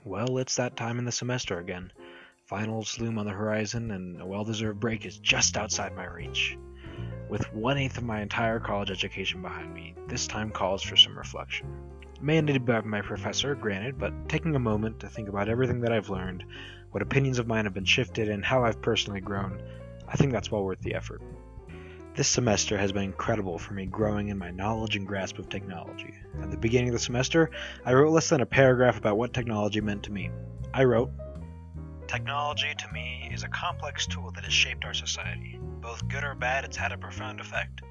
Well, it's that time in the semester again. Finals loom on the horizon, and a well-deserved break is just outside my reach. With 1/8 of my entire college education behind me, this time calls for some reflection. Mandated by my professor, granted, but taking a moment to think about everything that I've learned, what opinions of mine have been shifted, and how I've personally grown, I think that's well worth the effort. This semester has been incredible for me growing in my knowledge and grasp of technology. At the beginning of the semester, I wrote less than a paragraph about what technology meant to me. I wrote, "Technology to me is a complex tool that has shaped our society. Both good or bad, it's had a profound effect.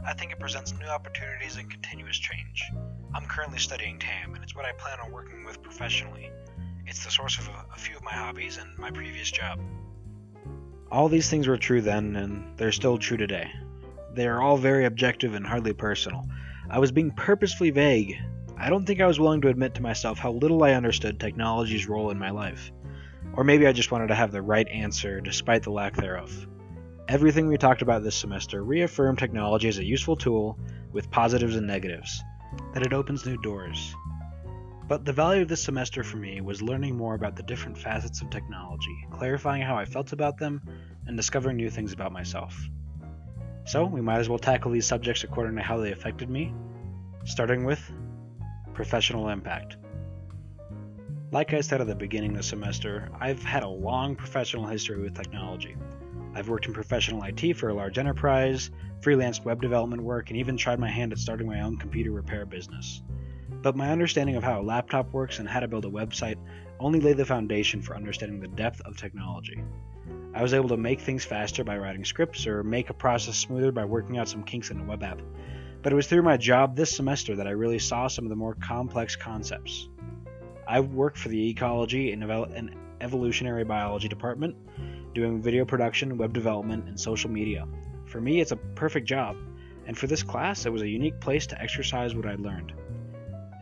I think it presents new opportunities and continuous change. I'm currently studying TAM, and it's what I plan on working with professionally. It's the source of a few of my hobbies and my previous job." All these things were true then, and they're still true today. They are all very objective and hardly personal. I was being purposefully vague. I don't think I was willing to admit to myself how little I understood technology's role in my life. Or maybe I just wanted to have the right answer despite the lack thereof. Everything we talked about this semester reaffirmed technology as a useful tool with positives and negatives, that it opens new doors. But the value of this semester for me was learning more about the different facets of technology, clarifying how I felt about them, and discovering new things about myself. So we might as well tackle these subjects according to how they affected me, starting with professional impact. Like I said at the beginning of the semester, I've had a long professional history with technology. I've worked in professional IT for a large enterprise, freelanced web development work, and even tried my hand at starting my own computer repair business. But my understanding of how a laptop works and how to build a website only laid the foundation for understanding the depth of technology. I was able to make things faster by writing scripts or make a process smoother by working out some kinks in a web app. But it was through my job this semester that I really saw some of the more complex concepts. I work for the ecology and evolutionary biology department, doing video production, web development, and social media. For me, it's a perfect job, and for this class, it was a unique place to exercise what I learned.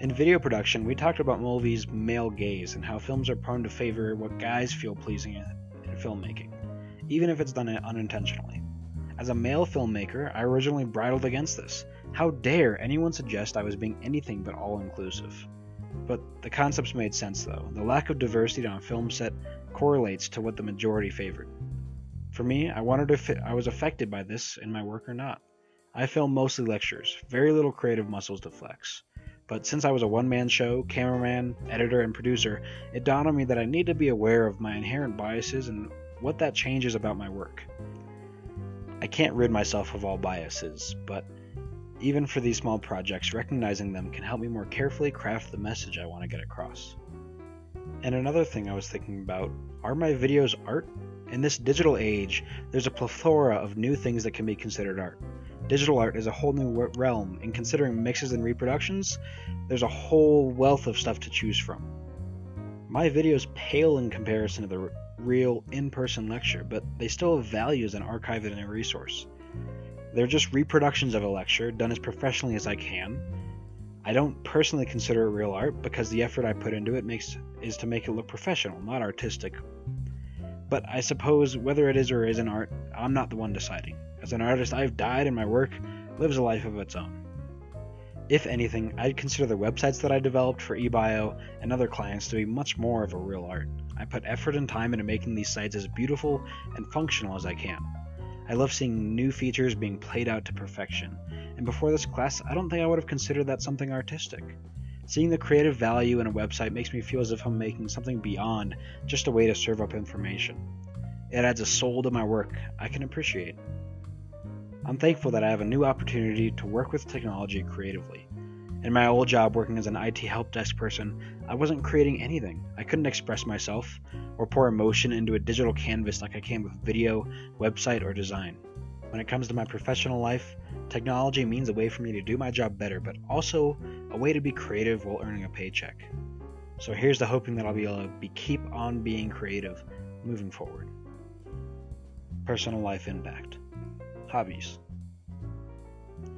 In video production, we talked about movies' male gaze and how films are prone to favor what guys feel pleasing in filmmaking, even if it's done unintentionally. As a male filmmaker, I originally bridled against this. How dare anyone suggest I was being anything but all-inclusive? But the concepts made sense though. The lack of diversity on a film set correlates to what the majority favored. For me, I wondered if I was affected by this in my work or not. I film mostly lectures, very little creative muscles to flex. But since I was a one-man show, cameraman, editor, and producer, it dawned on me that I need to be aware of my inherent biases and what that changes about my work. I can't rid myself of all biases, but even for these small projects, recognizing them can help me more carefully craft the message I want to get across. And another thing I was thinking about, are my videos art? In this digital age, there's a plethora of new things that can be considered art. Digital art is a whole new realm, and considering mixes and reproductions, there's a whole wealth of stuff to choose from. My videos pale in comparison to the real in-person lecture, but they still have value as an archive and a resource. They're just reproductions of a lecture, done as professionally as I can. I don't personally consider it real art because the effort I put into it is to make it look professional, not artistic. But I suppose whether it is or isn't art, I'm not the one deciding. As an artist, I've died and my work lives a life of its own. If anything, I'd consider the websites that I developed for eBio and other clients to be much more of a real art. I put effort and time into making these sites as beautiful and functional as I can. I love seeing new features being played out to perfection, and before this class, I don't think I would have considered that something artistic. Seeing the creative value in a website makes me feel as if I'm making something beyond just a way to serve up information. It adds a soul to my work I can appreciate. I'm thankful that I have a new opportunity to work with technology creatively. In my old job working as an IT help desk person, I wasn't creating anything. I couldn't express myself or pour emotion into a digital canvas like I can with video, website, or design. When it comes to my professional life, technology means a way for me to do my job better, but also a way to be creative while earning a paycheck. So here's to hoping that I'll be able to keep on being creative moving forward. Personal life impact. Hobbies.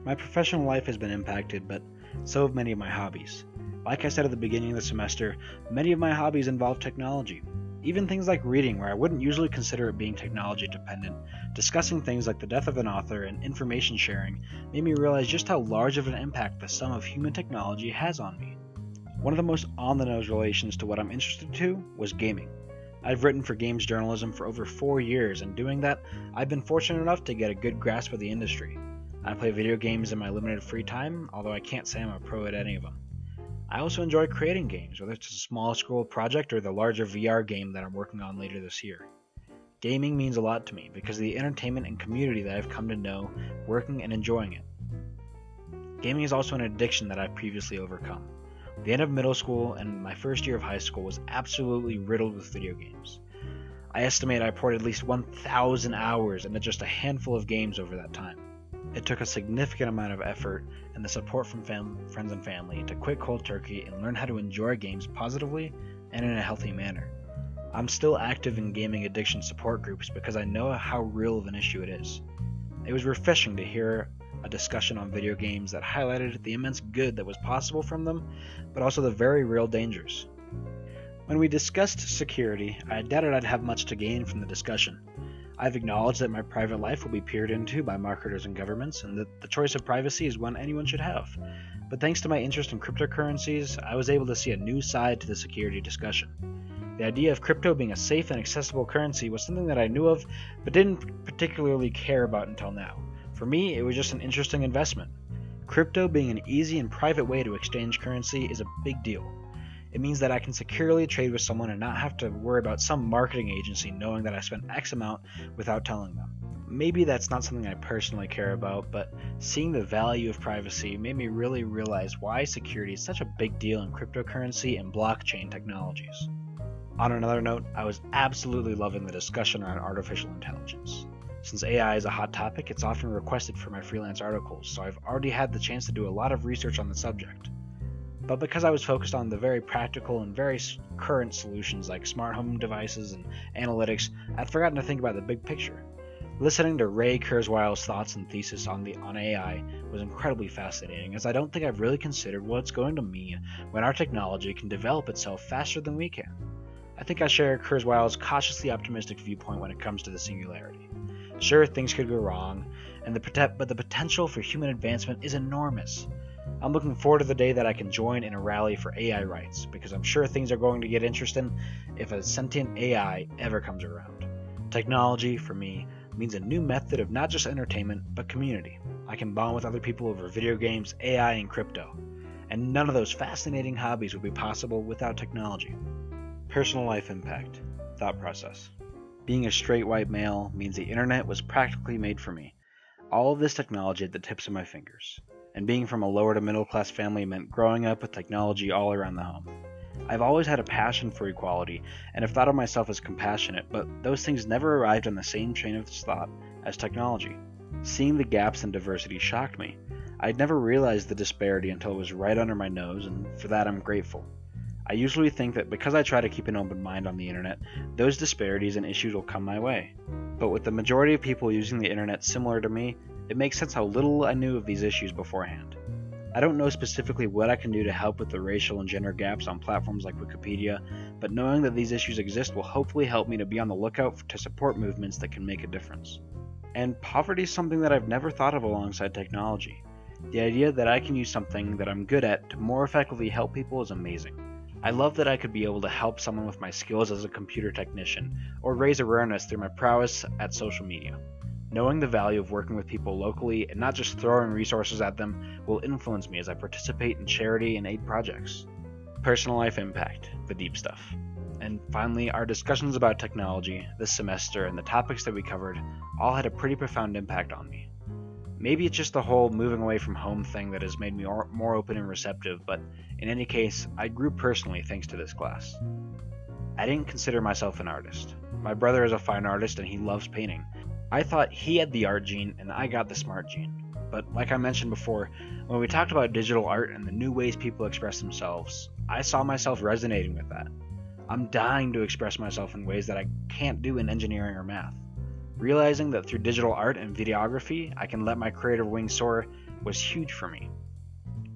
My professional life has been impacted, but so have many of my hobbies. Like I said at the beginning of the semester, many of my hobbies involve technology. Even things like reading, where I wouldn't usually consider it being technology dependent, discussing things like the death of an author and information sharing made me realize just how large of an impact the sum of human technology has on me. One of the most on-the-nose relations to what I'm interested to was gaming. I've written for games journalism for over 4 years, and doing that, I've been fortunate enough to get a good grasp of the industry. I play video games in my limited free time, although I can't say I'm a pro at any of them. I also enjoy creating games, whether it's a small scroll project or the larger VR game that I'm working on later this year. Gaming means a lot to me because of the entertainment and community that I've come to know working and enjoying it. Gaming is also an addiction that I've previously overcome. The end of middle school and my first year of high school was absolutely riddled with video games. I estimate I poured at least 1,000 hours into just a handful of games over that time. It took a significant amount of effort and the support from friends and family to quit cold turkey and learn how to enjoy games positively and in a healthy manner. I'm still active in gaming addiction support groups because I know how real of an issue it is. It was refreshing to hear a discussion on video games that highlighted the immense good that was possible from them, but also the very real dangers. When we discussed security, I doubted I'd have much to gain from the discussion. I've acknowledged that my private life will be peered into by marketers and governments, and that the choice of privacy is one anyone should have. But thanks to my interest in cryptocurrencies, I was able to see a new side to the security discussion. The idea of crypto being a safe and accessible currency was something that I knew of, but didn't particularly care about until now. For me, it was just an interesting investment. Crypto being an easy and private way to exchange currency is a big deal. It means that I can securely trade with someone and not have to worry about some marketing agency knowing that I spent X amount without telling them. Maybe that's not something I personally care about, but seeing the value of privacy made me really realize why security is such a big deal in cryptocurrency and blockchain technologies. On another note, I was absolutely loving the discussion around artificial intelligence. Since AI is a hot topic, it's often requested for my freelance articles, so I've already had the chance to do a lot of research on the subject. But because I was focused on the very practical and very current solutions like smart home devices and analytics, I'd forgotten to think about the big picture. Listening to Ray Kurzweil's thoughts and thesis on AI was incredibly fascinating, as I don't think I've really considered what it's going to mean when our technology can develop itself faster than we can. I think I share Kurzweil's cautiously optimistic viewpoint when it comes to the singularity. Sure, things could go wrong, but the potential for human advancement is enormous. I'm looking forward to the day that I can join in a rally for AI rights, because I'm sure things are going to get interesting if a sentient AI ever comes around. Technology, for me, means a new method of not just entertainment, but community. I can bond with other people over video games, AI, and crypto. And none of those fascinating hobbies would be possible without technology. Personal life impact. Thought process. Being a straight white male means the internet was practically made for me. All of this technology at the tips of my fingers. And being from a lower to middle class family meant growing up with technology all around the home. I've always had a passion for equality, and have thought of myself as compassionate, but those things never arrived on the same train of thought as technology. Seeing the gaps in diversity shocked me. I'd never realized the disparity until it was right under my nose, and for that I'm grateful. I usually think that because I try to keep an open mind on the internet, those disparities and issues will come my way. But with the majority of people using the internet similar to me, it makes sense how little I knew of these issues beforehand. I don't know specifically what I can do to help with the racial and gender gaps on platforms like Wikipedia, but knowing that these issues exist will hopefully help me to be on the lookout to support movements that can make a difference. And poverty is something that I've never thought of alongside technology. The idea that I can use something that I'm good at to more effectively help people is amazing. I love that I could be able to help someone with my skills as a computer technician, or raise awareness through my prowess at social media. Knowing the value of working with people locally and not just throwing resources at them will influence me as I participate in charity and aid projects. Personal life impact, the deep stuff. And finally, our discussions about technology this semester and the topics that we covered all had a pretty profound impact on me. Maybe it's just the whole moving away from home thing that has made me more open and receptive, but in any case, I grew personally thanks to this class. I didn't consider myself an artist. My brother is a fine artist and he loves painting. I thought he had the art gene and I got the smart gene. But like I mentioned before, when we talked about digital art and the new ways people express themselves, I saw myself resonating with that. I'm dying to express myself in ways that I can't do in engineering or math. Realizing that through digital art and videography, I can let my creative wings soar was huge for me.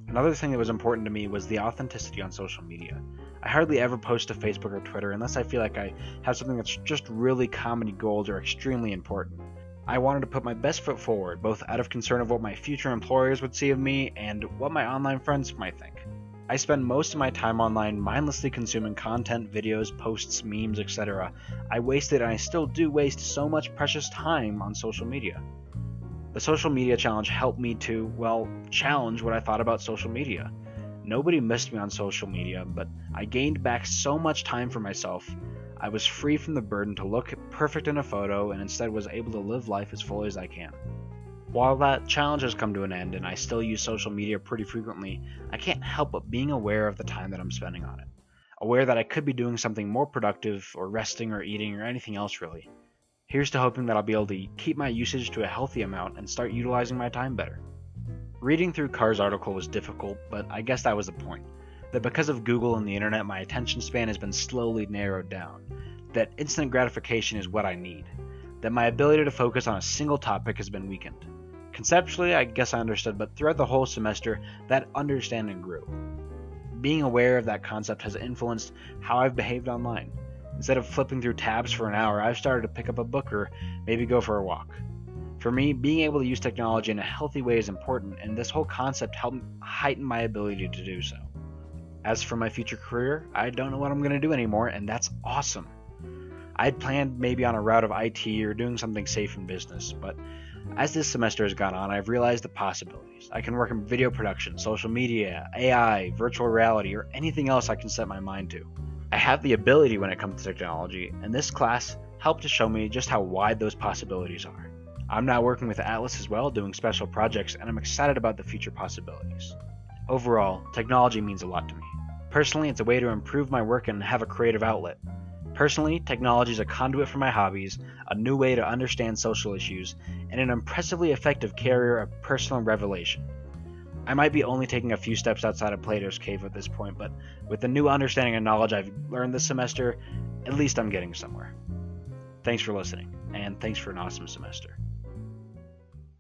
Another thing that was important to me was the authenticity on social media. I hardly ever post to Facebook or Twitter unless I feel like I have something that's just really comedy gold or extremely important. I wanted to put my best foot forward, both out of concern of what my future employers would see of me and what my online friends might think. I spend most of my time online mindlessly consuming content, videos, posts, memes, etc. I wasted and I still do waste so much precious time on social media. The social media challenge helped me to, well, challenge what I thought about social media. Nobody missed me on social media, but I gained back so much time for myself. I was free from the burden to look perfect in a photo and instead was able to live life as fully as I can. While that challenge has come to an end and I still use social media pretty frequently, I can't help but being aware of the time that I'm spending on it. Aware that I could be doing something more productive, or resting or eating or anything else really. Here's to hoping that I'll be able to keep my usage to a healthy amount and start utilizing my time better. Reading through Carr's article was difficult, but I guess that was the point. That because of Google and the internet, my attention span has been slowly narrowed down. That instant gratification is what I need. That my ability to focus on a single topic has been weakened. Conceptually, I guess I understood, but throughout the whole semester, that understanding grew. Being aware of that concept has influenced how I've behaved online. Instead of flipping through tabs for an hour, I've started to pick up a book or maybe go for a walk. For me, being able to use technology in a healthy way is important, and this whole concept helped heighten my ability to do so. As for my future career, I don't know what I'm going to do anymore, and that's awesome. I had planned maybe on a route of IT or doing something safe in business, but as this semester has gone on, I've realized the possibilities. I can work in video production, social media, AI, virtual reality, or anything else I can set my mind to. I have the ability when it comes to technology, and this class helped to show me just how wide those possibilities are. I'm now working with Atlas as well, doing special projects, and I'm excited about the future possibilities. Overall, technology means a lot to me. Personally, it's a way to improve my work and have a creative outlet. Personally, technology is a conduit for my hobbies, a new way to understand social issues, and an impressively effective carrier of personal revelation. I might be only taking a few steps outside of Plato's cave at this point, but with the new understanding and knowledge I've learned this semester, at least I'm getting somewhere. Thanks for listening, and thanks for an awesome semester.